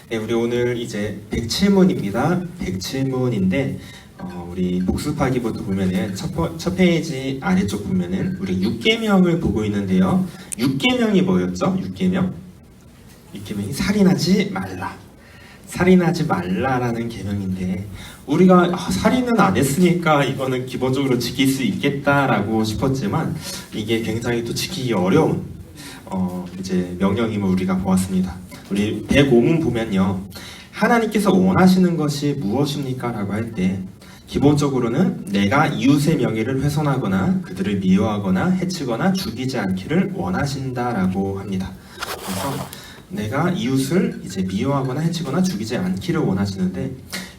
네, 우리 오늘 이제 107문입니다. 107문인데 우리 복습하기부터 보면은 첫 페이지 아래쪽 보면은 우리 6계명을 보고 있는데요. 6계명이 뭐였죠? 6계명이 살인하지 말라. 살인하지 말라라는 계명인데 우리가 살인은 안 했으니까 이거는 기본적으로 지킬 수 있겠다라고 싶었지만 이게 굉장히 또 지키기 어려운 이제 명령임을 우리가 보았습니다. 우리 105문 보면요. 하나님께서 원하시는 것이 무엇입니까? 라고 할 때 기본적으로는 내가 이웃의 명예를 훼손하거나 그들을 미워하거나 해치거나 죽이지 않기를 원하신다라고 합니다. 그래서 내가 이웃을 이제 미워하거나 해치거나 죽이지 않기를 원하시는데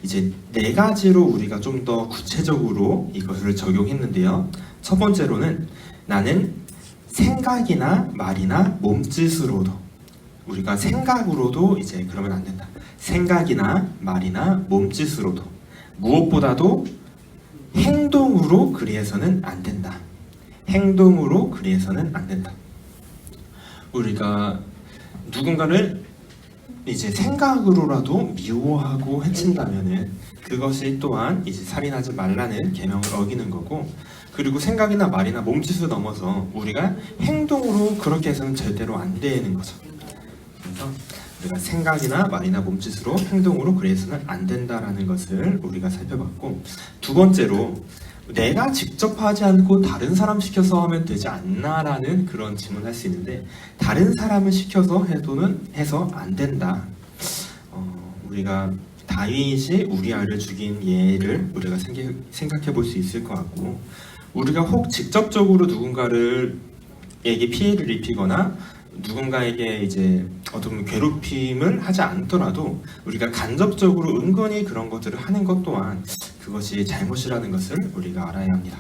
이제 네 가지로 우리가 좀 더 구체적으로 이것을 적용했는데요. 첫 번째로는 나는 생각이나 말이나 몸짓으로도 우리가 생각으로도 이제 그러면 안 된다. 생각이나 말이나 몸짓으로도 무엇보다도 행동으로 그리해서는 안 된다. 행동으로 그리해서는 안 된다. 우리가 누군가를 이제 생각으로라도 미워하고 해친다면은 그것이 또한 이제 살인하지 말라는 계명을 어기는 거고, 그리고 생각이나 말이나 몸짓을 넘어서 우리가 행동으로 그렇게 해서는 절대로 안 되는 거죠. 그래서 우리가 생각이나 말이나 몸짓으로 행동으로 그래서는 안 된다라는 것을 우리가 살펴봤고, 두 번째로 내가 직접 하지 않고 다른 사람 시켜서 하면 되지 않나라는 그런 질문을 할 수 있는데, 다른 사람을 시켜서 해서 안 된다. 우리가 다윗이 우리아를 죽인 예를 우리가 생각해 볼 수 있을 것 같고, 우리가 혹 직접적으로 누군가에게 피해를 입히거나 누군가에게 이제 어떤 괴롭힘을 하지 않더라도 우리가 간접적으로 은근히 그런 것들을 하는 것 또한 그것이 잘못이라는 것을 우리가 알아야 합니다.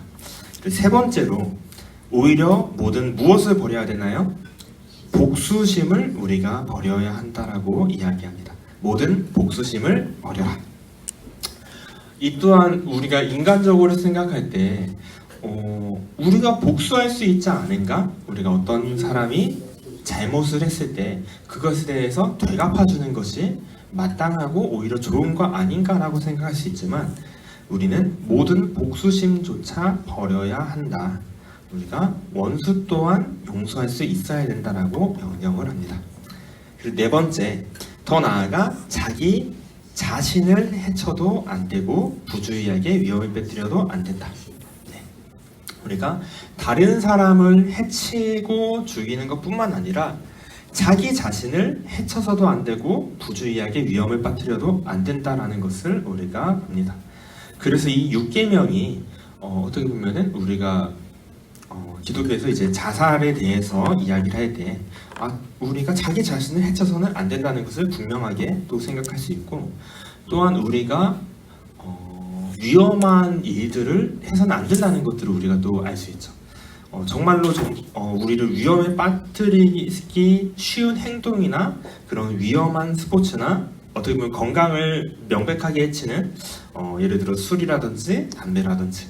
그리고 세 번째로 오히려 무엇을 버려야 되나요? 복수심을 우리가 버려야 한다라고 이야기합니다. 모든 복수심을 버려라. 이 또한 우리가 인간적으로 생각할 때 우리가 복수할 수 있지 않은가? 우리가 어떤 사람이 잘못을 했을 때 그것에 대해서 되갚아주는 것이 마땅하고 오히려 좋은 거 아닌가라고 생각할 수 있지만, 우리는 모든 복수심조차 버려야 한다. 우리가 원수 또한 용서할 수 있어야 된다라고 명령을 합니다. 그리고 네 번째, 더 나아가 자기 자신을 해쳐도 안 되고 부주의하게 위험을 빼뜨려도 안 된다. 우리가 다른 사람을 해치고 죽이는 것뿐만 아니라 자기 자신을 해쳐서도 안 되고 부주의하게 위험을 빠뜨려도 안 된다라는 것을 우리가 봅니다. 그래서 이 6계명이 어떻게 보면은 우리가 기독교에서 이제 자살에 대해서 이야기를 할 때 우리가 자기 자신을 해쳐서는 안 된다는 것을 분명하게 또 생각할 수 있고, 또한 우리가 위험한 일들을 해서는 안 된다는 것들을 우리가 또 알 수 있죠. 정말로 우리를 위험에 빠뜨리기 쉬운 행동이나 그런 위험한 스포츠나 어떻게 보면 건강을 명백하게 해치는 예를 들어 술이라든지 담배라든지,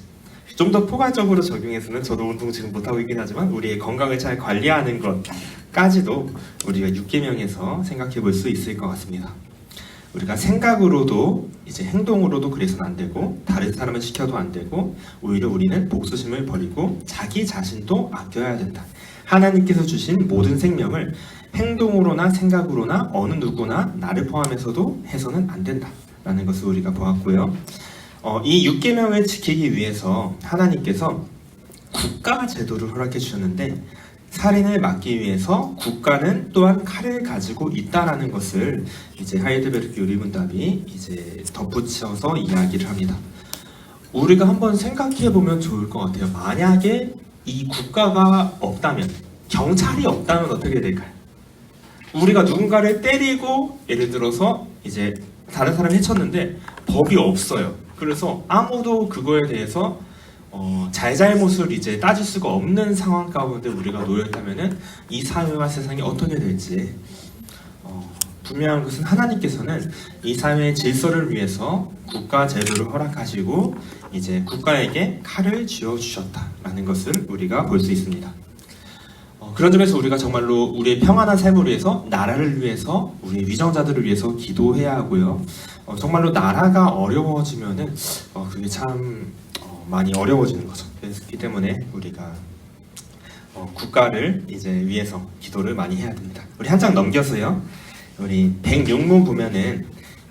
좀 더 포괄적으로 적용해서는 저도 운동 지금 못하고 있긴 하지만 우리의 건강을 잘 관리하는 것까지도 우리가 6계명에서 생각해 볼 수 있을 것 같습니다. 우리가 생각으로도 이제 행동으로도 그래서는 안 되고 다른 사람을 시켜도 안 되고, 오히려 우리는 복수심을 버리고 자기 자신도 아껴야 된다. 하나님께서 주신 모든 생명을 행동으로나 생각으로나 어느 누구나 나를 포함해서도 해서는 안 된다 라는 것을 우리가 보았고요. 이 6계명을 지키기 위해서 하나님께서 국가 제도를 허락해 주셨는데, 살인을 막기 위해서 국가는 또한 칼을 가지고 있다라는 것을 이제 하이델베르크 요리문답이 이제 덧붙여서 이야기를 합니다. 우리가 한번 생각해 보면 좋을 것 같아요. 만약에 이 국가가 없다면, 경찰이 없다면 어떻게 될까요? 우리가 누군가를 때리고 예를 들어서 이제 다른 사람을 해쳤는데 법이 없어요. 그래서 아무도 그거에 대해서 잘잘못을 이제 따질 수가 없는 상황 가운데 우리가 놓였다면은 이 사회와 세상이 어떻게 될지 분명한 것은 하나님께서는 이 사회의 질서를 위해서 국가 제도를 허락하시고 이제 국가에게 칼을 쥐어 주셨다라는 것을 우리가 볼 수 있습니다. 그런 점에서 우리가 정말로 우리의 평안한 삶을 위해서, 나라를 위해서, 우리 위정자들을 위해서 기도해야 하고요. 정말로 나라가 어려워지면은 그게 참 많이 어려워지는 거죠. 그렇기 때문에 우리가 국가를 이제 위해서 기도를 많이 해야 됩니다. 우리 한 장 넘겨서요. 우리 106문 보면은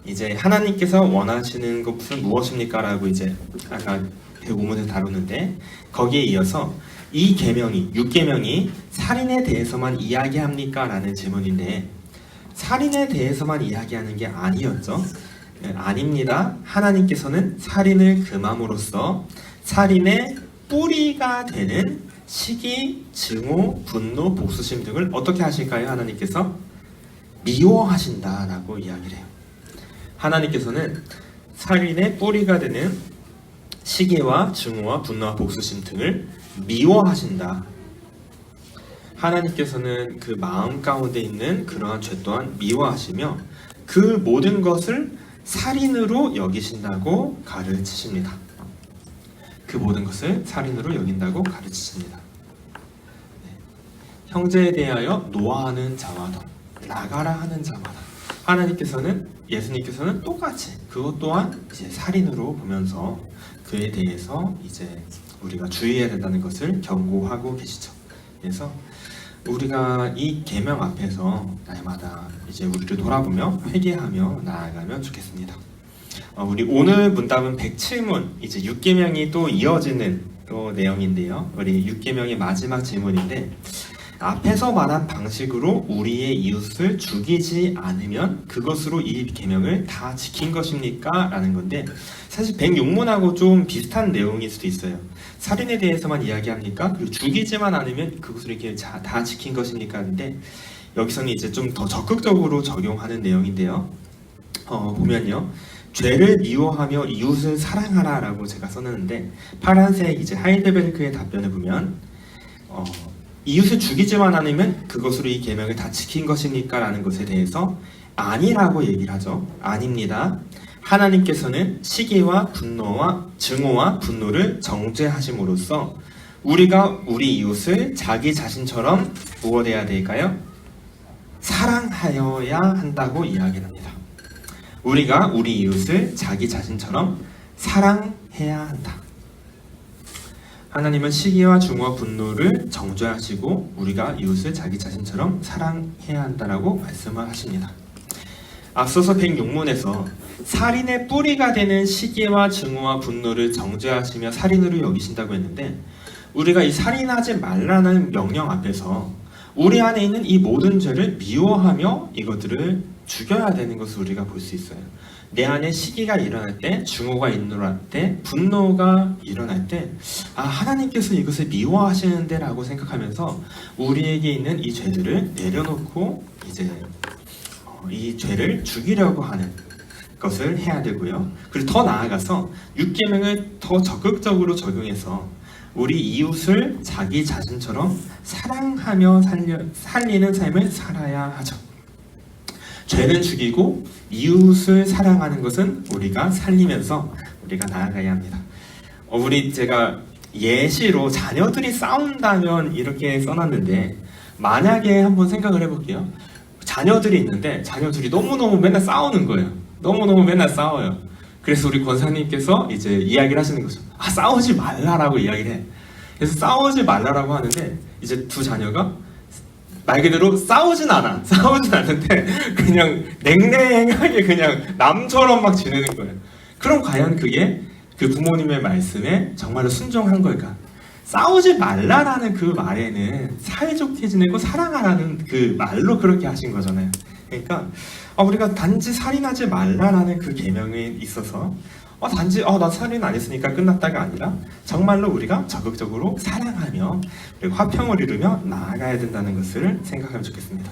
이제 하나님께서 원하시는 것은 무엇입니까? 라고 이제 아까 105문을 다루는데 거기에 이어서 이 계명이 6계명이 살인에 대해서만 이야기합니까? 라는 질문인데 살인에 대해서만 이야기하는 게 아니었죠. 아닙니다. 하나님께서는 살인을 금함으로써 살인의 뿌리가 되는 시기, 증오, 분노, 복수심 등을 어떻게 하실까요? 하나님께서 미워하신다라고 이야기를 해요. 하나님께서는 살인의 뿌리가 되는 시기와 증오와 분노와 복수심 등을 미워하신다. 하나님께서는 그 마음 가운데 있는 그러한 죄 또한 미워하시며 그 모든 것을 살인으로 여기신다고 가르치십니다. 그 모든 것을 살인으로 여긴다고 가르치십니다. 형제에 대하여 노하는 자마다 나가라 하는 자마다 하나님께서는 예수님께서는 똑같이 그것 또한 이제 살인으로 보면서 그에 대해서 이제 우리가 주의해야 된다는 것을 경고하고 계시죠. 그래서 우리가 이 계명 앞에서 날마다 이제 우리를 돌아보며 회개하며 나아가면 좋겠습니다. 우리 오늘 문답은 107문 이제 6계명이 또 이어지는 또 내용인데요. 우리 6계명의 마지막 질문인데 앞에서 말한 방식으로 우리의 이웃을 죽이지 않으면 그것으로 이 계명을 다 지킨 것입니까? 라는 건데 사실 106문하고 좀 비슷한 내용일 수도 있어요. 살인에 대해서만 이야기합니까? 그리고 죽이지만 않으면 그것을 이렇게 다 지킨 것입니까? 근데 여기서는 이제 좀 더 적극적으로 적용하는 내용인데요. 보면요. 죄를 미워하며 이웃을 사랑하라 라고 제가 써놨는데 파란색 이제 하이델베르크의 답변을 보면 이웃을 죽이지만 않으면 그것으로 이 계명을 다 지킨 것입니까? 라는 것에 대해서 아니라고 얘기를 하죠. 아닙니다. 하나님께서는 시기와 분노와 증오와 분노를 정죄하심으로써 우리가 우리 이웃을 자기 자신처럼 무엇해야 될까요? 사랑하여야 한다고 이야기를 합니다. 우리가 우리 이웃을 자기 자신처럼 사랑해야 한다. 하나님은 시기와 증오와 분노를 정죄하시고 우리가 이웃을 자기 자신처럼 사랑해야 한다라고 말씀을 하십니다. 앞서서 106문에서 살인의 뿌리가 되는 시기와 증오와 분노를 정죄하시며 살인으로 여기신다고 했는데 우리가 이 살인하지 말라는 명령 앞에서 우리 안에 있는 이 모든 죄를 미워하며 이것들을 죽여야 되는 것을 우리가 볼 수 있어요. 내 안에 시기가 일어날 때, 증오가 일어날 때, 분노가 일어날 때 하나님께서 이것을 미워하시는데 라고 생각하면서 우리에게 있는 이 죄들을 내려놓고 이제 이 죄를 죽이려고 하는 것을 해야 되고요. 그리고 더 나아가서 6계명을 더 적극적으로 적용해서 우리 이웃을 자기 자신처럼 사랑하며 살리는 삶을 살아야 하죠. 죄는 죽이고 이웃을 사랑하는 것은 우리가 살리면서 우리가 나아가야 합니다. 제가 예시로 자녀들이 싸운다면 이렇게 써놨는데 만약에 한번 생각을 해볼게요. 자녀들이 있는데 자녀들이 너무너무 맨날 싸우는 거예요. 너무너무 맨날 싸워요. 그래서 우리 권사님께서 이제 이야기를 하시는 거죠. 싸우지 말라라고 이야기를 해. 그래서 싸우지 말라라고 하는데 이제 두 자녀가 말 그대로 싸우진 않는데 그냥 냉랭하게 그냥 남처럼 막 지내는 거예요. 그럼 과연 그게 그 부모님의 말씀에 정말로 순종한 걸까? 싸우지 말라라는 그 말에는 사이좋게 지내고 사랑하라는 그 말로 그렇게 하신 거잖아요. 그러니까 우리가 단지 살인하지 말라라는 그 계명에 있어서 단지 나 살인 안 했으니까 끝났다가 아니라 정말로 우리가 적극적으로 사랑하며 그리고 화평을 이루며 나아가야 된다는 것을 생각하면 좋겠습니다.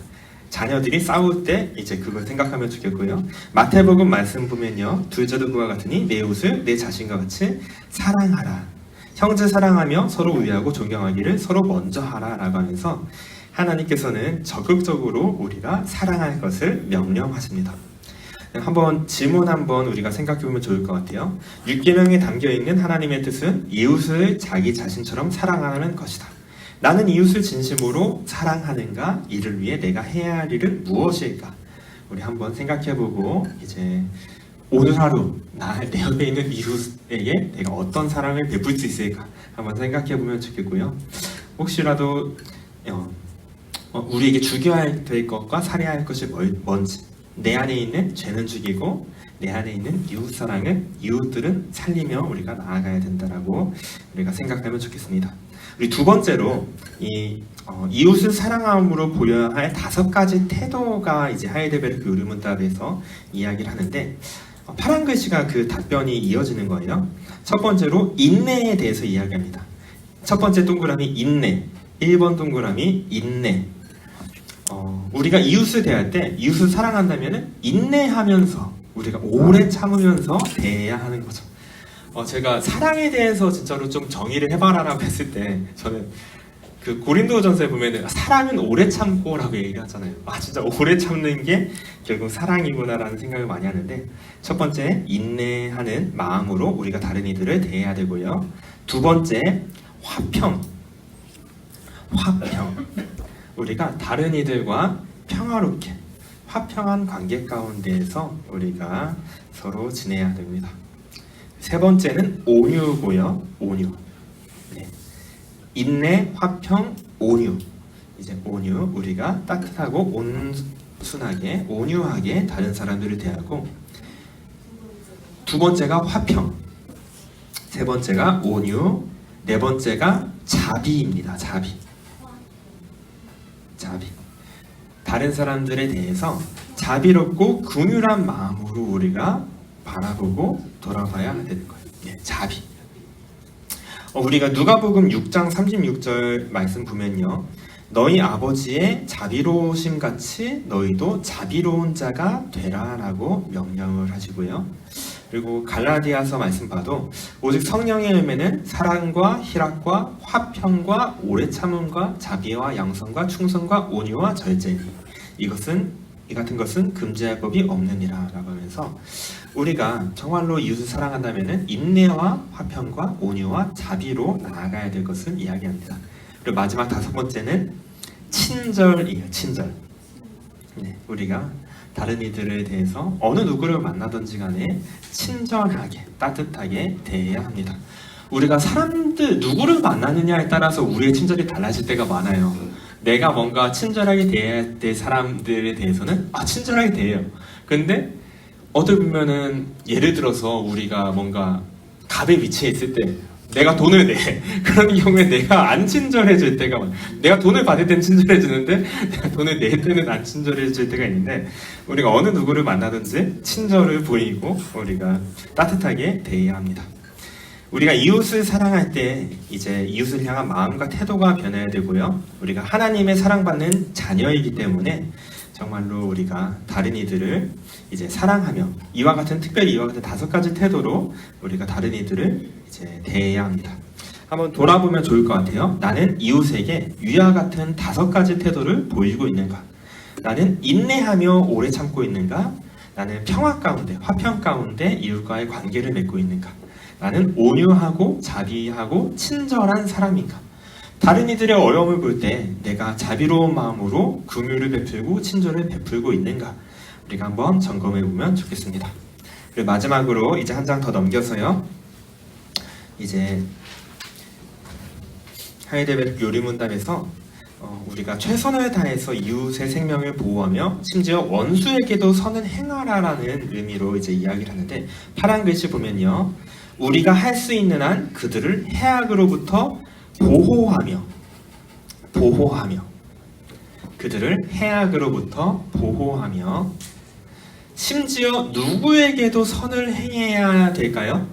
자녀들이 싸울 때 이제 그걸 생각하면 좋겠고요. 마태복음 말씀 보면요. 둘째도 그와 같으니 내 이웃을 내 자신과 같이 사랑하라. 형제 사랑하며 서로 우애하고 존경하기를 서로 먼저 하라 라고 하면서 하나님께서는 적극적으로 우리가 사랑할 것을 명령하십니다. 한번 질문 한번 우리가 생각해보면 좋을 것 같아요. 6계명에 담겨있는 하나님의 뜻은 이웃을 자기 자신처럼 사랑하는 것이다. 나는 이웃을 진심으로 사랑하는가? 이를 위해 내가 해야 할 일은 무엇일까? 우리 한번 생각해보고 이제 오늘 하루 내 옆에 있는 이웃에게 내가 어떤 사랑을 베풀 수 있을까 한번 생각해보면 좋겠고요. 혹시라도 우리에게 죽여야 될 것과 살해야 할 것이 뭔지, 내 안에 있는 죄는 죽이고 내 안에 있는 이웃 사랑을 이웃들은 살리며 우리가 나아가야 된다라고 우리가 생각하면 좋겠습니다. 우리 두 번째로 이웃을 사랑함으로 보여야 할 5가지 태도가 이제 하이델베르크 요리문답에서 이야기를 하는데 파란 글씨가 그 답변이 이어지는 거예요. 첫 번째로 인내에 대해서 이야기합니다. 첫 번째 동그라미 인내, 1번 동그라미 인내. 우리가 이웃을 대할 때 이웃을 사랑한다면 인내하면서 우리가 오래 참으면서 대해야 하는 거죠. 제가 사랑에 대해서 진짜로 좀 정의를 해봐라라고 했을 때 저는 그 고린도전서에 보면은 사랑은 오래 참고라고 얘기를 하잖아요. 진짜 오래 참는 게 결국 사랑이구나라는 생각을 많이 하는데 첫 번째 인내하는 마음으로 우리가 다른 이들을 대해야 되고요. 두 번째 화평. 우리가 다른 이들과 평화롭게 화평한 관계 가운데에서 우리가 서로 지내야 됩니다. 세 번째는 온유고요. 온유. 네. 인내, 화평, 온유. 이제 온유. 우리가 따뜻하고 온순하게, 온유하게 다른 사람들을 대하고 두 번째가 화평. 세 번째가 온유. 네 번째가 자비입니다. 자비. 다른 사람들에 대해서 자비롭고 긍휼한 마음으로 우리가 바라보고 돌아봐야 되는 거예요. 네, 자비. 우리가 누가복음 6장 36절 말씀 보면요. 너희 아버지의 자비로우심 같이 너희도 자비로운 자가 되라라고 명령을 하시고요. 그리고 갈라디아서 말씀 봐도 오직 성령의 열매는 사랑과 희락과 화평과 오래 참음과 자비와 양선과 충성과 온유와 절제니 이 같은 것은 금지할 법이 없느니라 라고 하면서 우리가 정말로 이웃을 사랑한다면 인내와 화평과 온유와 자비로 나아가야 될 것을 이야기합니다. 그리고 마지막 5번째는 친절이에요. 친절. 네, 우리가 다른 이들에 대해서 어느 누구를 만나든지 간에 친절하게 따뜻하게 대해야 합니다. 우리가 사람들 누구를 만나느냐에 따라서 우리의 친절이 달라질 때가 많아요. 내가 뭔가 친절하게 대해야 될 사람들에 대해서는 친절하게 대해요. 근데 어떨 보면은 예를 들어서 우리가 뭔가 갑의 위치에 있을 때 내가 돈을 내. 그런 경우에 내가 안 친절해질 때가 많아요. 내가 돈을 받을 때는 친절해지는데 내가 돈을 낼 때는 안 친절해질 때가 있는데 우리가 어느 누구를 만나든지 친절을 보이고 우리가 따뜻하게 대해야 합니다. 우리가 이웃을 사랑할 때 이제 이웃을 향한 마음과 태도가 변해야 되고요. 우리가 하나님의 사랑받는 자녀이기 때문에 정말로 우리가 다른 이들을 이제 사랑하며 특별히 이와 같은 5가지 태도로 우리가 다른 이들을 이제 대해야 합니다. 한번 돌아보면 좋을 것 같아요. 나는 이웃에게 위와 같은 5가지 태도를 보이고 있는가? 나는 인내하며 오래 참고 있는가? 나는 평화 가운데, 화평 가운데 이웃과의 관계를 맺고 있는가? 나는 온유하고 자비하고 친절한 사람인가? 다른 이들의 어려움을 볼 때 내가 자비로운 마음으로 긍휼을 베풀고 친절을 베풀고 있는가? 우리가 한번 점검해 보면 좋겠습니다. 그리고 마지막으로 이제 한 장 더 넘겨서요. 이제 하이델베르크 요리문답에서 우리가 최선을 다해서 이웃의 생명을 보호하며 심지어 원수에게도 선을 행하라라는 의미로 이제 이야기를 하는데 파란 글씨 보면요. 우리가 할 수 있는 한 그들을 해악으로부터 보호하며 그들을 해악으로부터 보호하며 심지어 누구에게도 선을 행해야 될까요?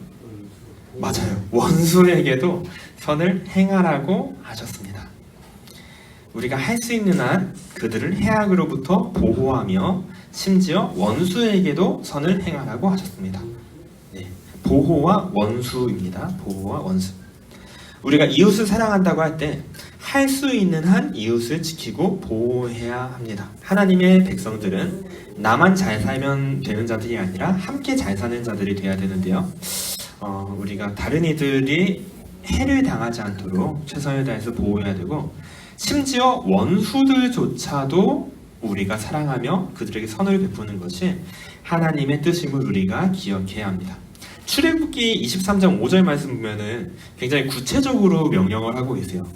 맞아요. 원수에게도 선을 행하라고 하셨습니다. 우리가 할 수 있는 한 그들을 해악으로부터 보호하며 심지어 원수에게도 선을 행하라고 하셨습니다. 네, 보호와 원수입니다. 보호와 원수. 우리가 이웃을 사랑한다고 할 때 할 수 있는 한 이웃을 지키고 보호해야 합니다. 하나님의 백성들은 나만 잘 살면 되는 자들이 아니라 함께 잘 사는 자들이 돼야 되는데요. 우리가 다른 이들이 해를 당하지 않도록 최선을 다해서 보호해야 되고, 심지어 원수들조차도 우리가 사랑하며 그들에게 선을 베푸는 것이 하나님의 뜻임을 우리가 기억해야 합니다. 출애굽기 23장 5절 말씀 보면은 굉장히 구체적으로 명령을 하고 계세요.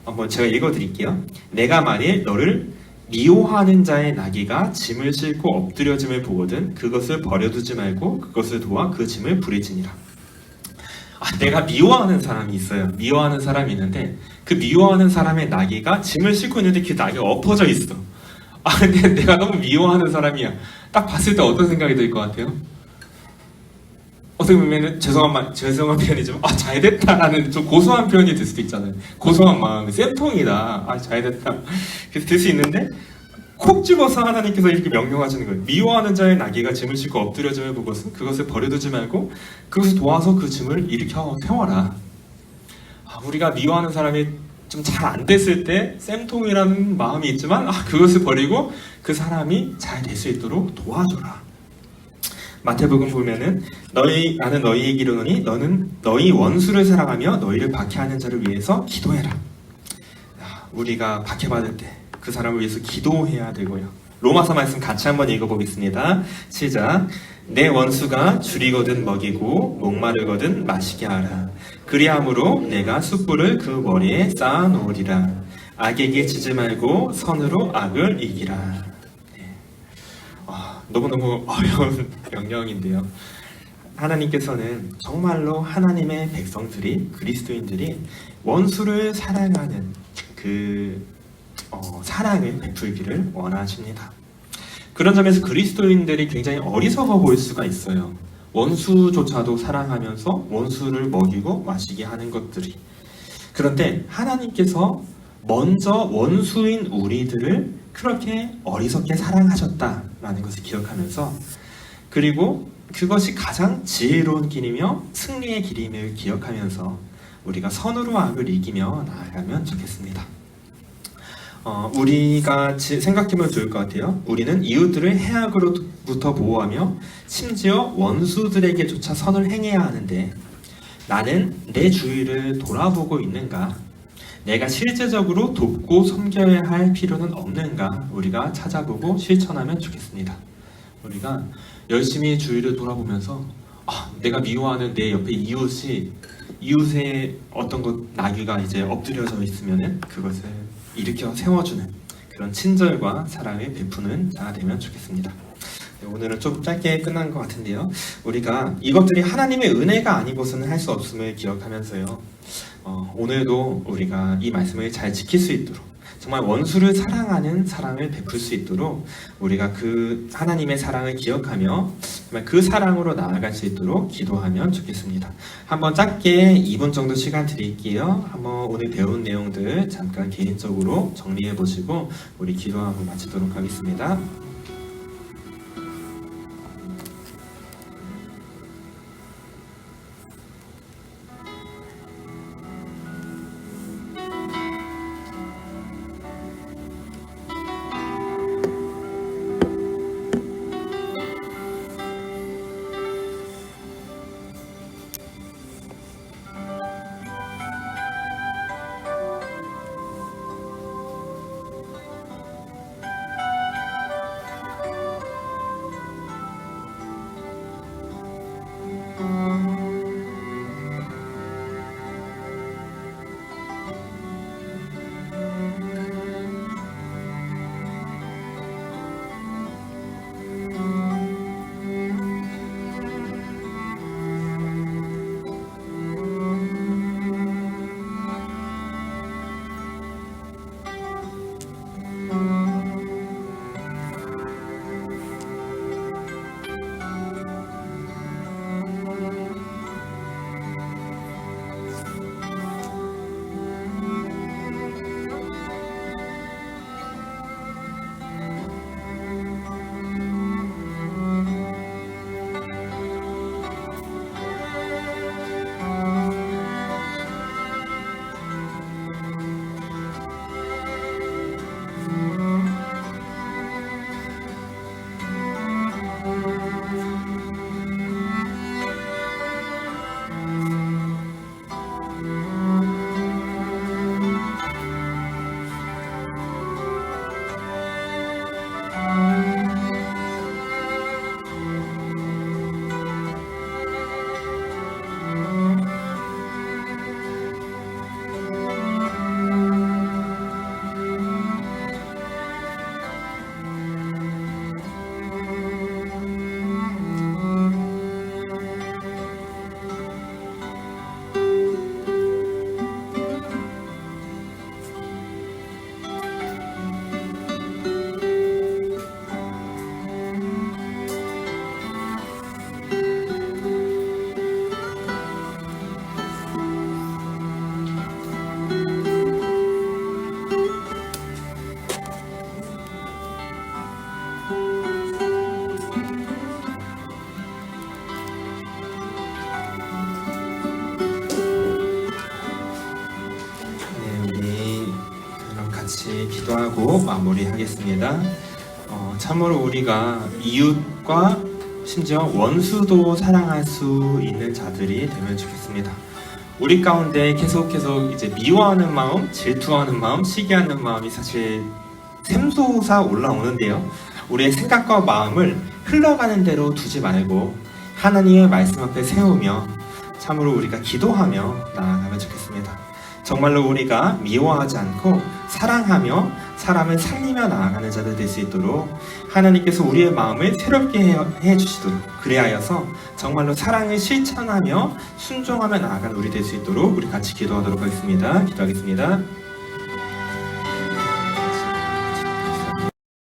한번 제가 읽어드릴게요. 내가 만일 너를 미워하는 자의 나귀가 짐을 싣고 엎드려짐을 보거든 그것을 버려두지 말고 그것을 도와 그 짐을 부리지니라. 내가 미워하는 사람이 있어요. 미워하는 사람이 있는데 그 미워하는 사람의 나귀가 짐을 싣고 있는데 그 나귀가 엎어져 있어. 근데 내가 너무 미워하는 사람이야. 딱 봤을 때 어떤 생각이 들 것 같아요? 어떻게 보면은 죄송한 표현이지만 잘됐다라는 좀 고소한 표현이 들 수도 있잖아요. 고소한 마음, 쌤통이다. 잘됐다. 그래서 들 수 있는데 콕 집어서 하나님께서 이렇게 명령하시는 거예요. 미워하는 자의 나귀가 짐을 싣고 엎드려짐을 보고서 그것을 버려두지 말고 그것을 도와서 그 짐을 일으켜 태워라. 우리가 미워하는 사람이 좀 잘 안 됐을 때 쌤통이라는 마음이 있지만 그것을 버리고 그 사람이 잘 될 수 있도록 도와줘라. 마태복음 보면은 나는 너희에게 이르노니 너는 너희 원수를 사랑하며 너희를 박해하는 자를 위해서 기도해라. 우리가 박해받을 때 그 사람을 위해서 기도해야 되고요. 로마서 말씀 같이 한번 읽어보겠습니다. 시작. 내 원수가 줄이거든 먹이고 목마르거든 마시게 하라. 그리함으로 내가 숯불을 그 머리에 쌓아 놓으리라. 악에게 지지 말고 선으로 악을 이기라. 너무너무 어려운 명령인데요. 하나님께서는 정말로 하나님의 백성들이, 그리스도인들이 원수를 사랑하는 그 사랑을 베풀기를 원하십니다. 그런 점에서 그리스도인들이 굉장히 어리석어 보일 수가 있어요. 원수조차도 사랑하면서 원수를 먹이고 마시게 하는 것들이. 그런데 하나님께서 먼저 원수인 우리들을 그렇게 어리석게 사랑하셨다라는 것을 기억하면서, 그리고 그것이 가장 지혜로운 길이며 승리의 길임을 기억하면서 우리가 선으로 악을 이기며 나아가면 좋겠습니다. 우리가 생각해보면 좋을 것 같아요. 우리는 이웃들을 해악으로부터 보호하며 심지어 원수들에게조차 선을 행해야 하는데 나는 내 주위를 돌아보고 있는가? 내가 실제적으로 돕고 섬겨야 할 필요는 없는가? 우리가 찾아보고 실천하면 좋겠습니다. 우리가 열심히 주위를 돌아보면서 내가 미워하는 내 옆에 이웃의 어떤 나귀가 이제 엎드려져 있으면은 그것을 일으켜 세워주는 그런 친절과 사랑을 베푸는 자가 되면 좋겠습니다. 오늘은 좀 짧게 끝난 것 같은데요. 우리가 이것들이 하나님의 은혜가 아니고서는 할 수 없음을 기억하면서요. 오늘도 우리가 이 말씀을 잘 지킬 수 있도록 정말 원수를 사랑하는 사랑을 베풀 수 있도록 우리가 그 하나님의 사랑을 기억하며 정말 그 사랑으로 나아갈 수 있도록 기도하면 좋겠습니다. 한번 짧게 2분 정도 시간 드릴게요. 한번 오늘 배운 내용들 잠깐 개인적으로 정리해 보시고 우리 기도하고 마치도록 하겠습니다. 기도하고 마무리하겠습니다. 참으로 우리가 이웃과 심지어 원수도 사랑할 수 있는 자들이 되면 좋겠습니다. 우리 가운데 계속 이제 미워하는 마음, 질투하는 마음, 시기하는 마음이 사실 샘솟아 올라오는데요. 우리의 생각과 마음을 흘러가는 대로 두지 말고 하나님의 말씀 앞에 세우며 참으로 우리가 기도하며 나아가면 좋겠습니다. 정말로 우리가 미워하지 않고 사랑하며 사람을 살리며 나아가는 자들 될 수 있도록 하나님께서 우리의 마음을 새롭게 해주시도록 그리하여서 정말로 사랑을 실천하며 순종하며 나아가는 우리 될 수 있도록 우리 같이 기도하도록 하겠습니다. 기도하겠습니다.